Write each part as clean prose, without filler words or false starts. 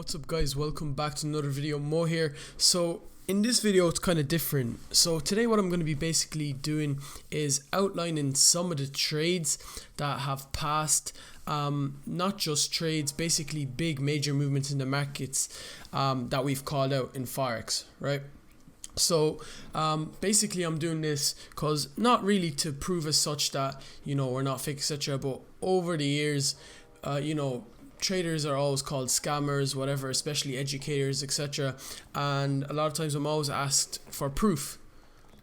What's up guys, welcome back to another video. Mo here. So in this video it's kind of different. So today what I'm going to be basically doing is outlining some of the trades that have passed, not just trades, basically big major movements in the markets that we've called out in Forex, right? So basically I'm doing this because not really to prove as such that we're not fake, etc., but over the years traders are always called scammers, whatever, especially educators, etc. And a lot of times I'm always asked for proof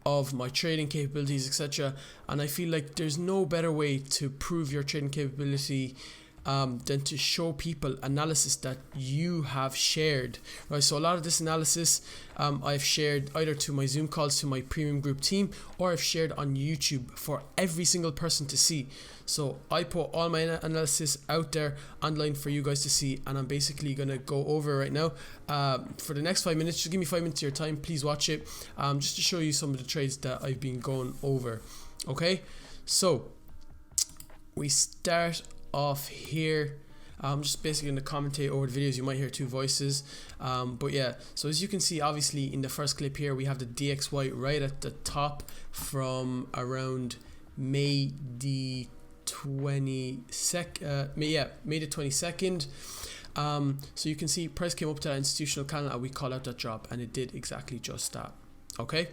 of my trading capabilities, etc. And I feel like there's no better way to prove your trading capability than to show people analysis that you have shared, right? So a lot of this analysis I've shared either to my Zoom calls to my premium group team, or I've shared on YouTube for every single person to see. So I put all my analysis out there online for you guys to see, and I'm basically gonna go over right now for the next 5 minutes. Just give me 5 minutes of your time, please watch it, just to show you some of the trades that I've been going over. Okay, so we start off here. I'm just basically going to commentate over the videos. You might hear two voices, but yeah, so as you can see, obviously in the first clip here we have the DXY right at the top from around May the 22nd. May the 22nd. So you can see price came up to that institutional candle and we call out that drop, and it did exactly just that. Okay,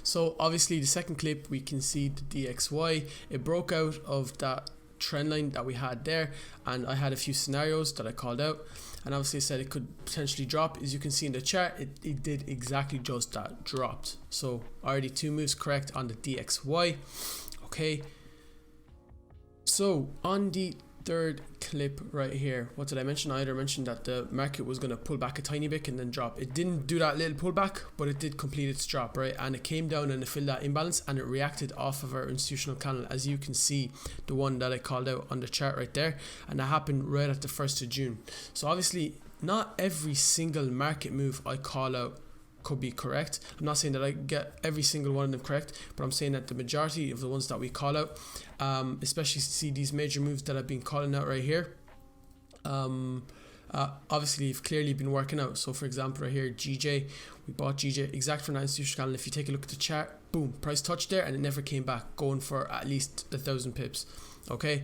so obviously the second clip we can see the DXY, it broke out of that trend line that we had there, and I had a few scenarios that I called out, and obviously I said it could potentially drop. As you can see in the chart, it did exactly just that, dropped. So already two moves correct on the DXY. Okay, so on the third clip right here, what did I mention? I either mentioned that the market was going to pull back a tiny bit and then drop. It didn't do that little pullback, but it did complete its drop, right? And it came down and it filled that imbalance, and it reacted off of our institutional candle, as you can see, the one that I called out on the chart right there, and that happened right at the 1st of June. So obviously not every single market move I call out could be correct. I'm not saying that I get every single one of them correct, but I'm saying that the majority of the ones that we call out, especially see these major moves that I've been calling out right here, obviously have clearly been working out. So for example right here, GJ, we bought GJ exact for 9 institutional candle. If you take a look at the chart, boom, price touched there and it never came back, going for at least 1,000 pips. Okay,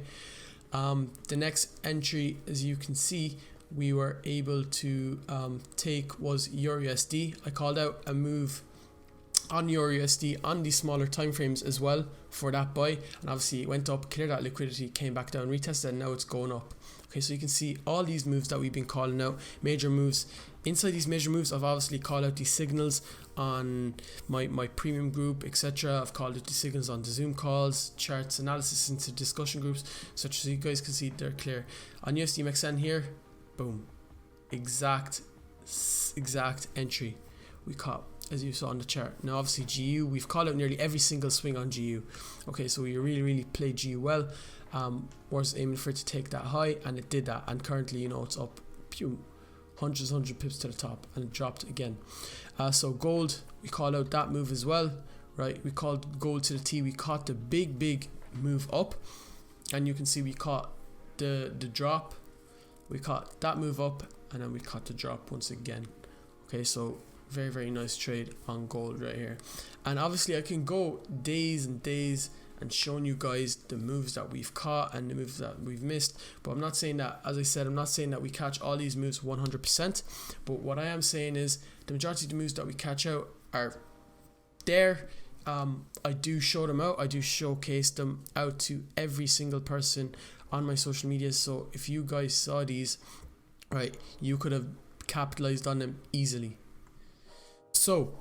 the next entry, as you can see, we were able to take was EURUSD. I called out a move on EURUSD on these smaller time frames as well for that buy, and obviously it went up, cleared that liquidity, came back down, retested, and now it's going up. Okay, so you can see all these moves that we've been calling out, major moves. Inside these major moves, I've obviously called out these signals on my premium group, etc. I've called out the signals on the Zoom calls, charts, analysis into discussion groups, such as you guys can see they're clear. On USDMXN here, boom, exact entry we caught, as you saw on the chart. Now obviously GU, we've called out nearly every single swing on GU. Okay, so we really played GU well. Was aiming for it to take that high, and it did that, and currently it's up hundred pips to the top, and it dropped again. So gold, we called out that move as well, right? We called gold to the T. We caught the big move up, and you can see we caught the drop. We caught that move up, and then we caught the drop once again. Okay, so very nice trade on gold right here. And obviously I can go days and days and showing you guys the moves that we've caught and the moves that we've missed, but I'm not saying that, as I said, I'm not saying that we catch all these moves 100%, but what I am saying is the majority of the moves that we catch out are there. I do show them out, I do showcase them out to every single person on my social media. So if you guys saw these, right, you could have capitalized on them easily. So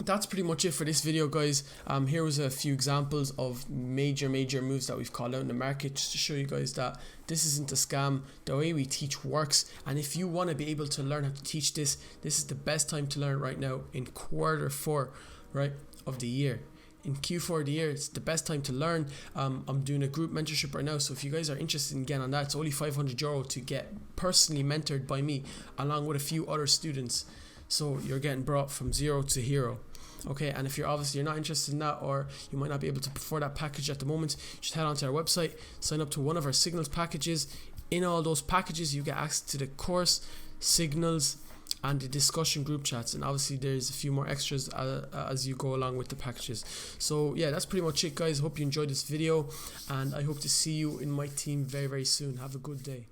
that's pretty much it for this video, guys. Here was a few examples of major moves that we've called out in the market, just to show you guys that this isn't a scam. The way we teach works, and if you want to be able to learn how to teach this is the best time to learn right now, in Q4, right, of the year. In Q4 of the year, it's the best time to learn. I'm doing a group mentorship right now, so if you guys are interested in getting on that, it's only €500 to get personally mentored by me along with a few other students. So you're getting brought from zero to hero. Okay, and if you're not interested in that, or you might not be able to afford that package at the moment, just head on to our website, sign up to one of our signals packages. In all those packages, you get access to the course, signals, and the discussion group chats, and obviously there's a few more extras as you go along with the packages. So yeah, that's pretty much it, guys. Hope you enjoyed this video, and I hope to see you in my team very, very soon. Have a good day.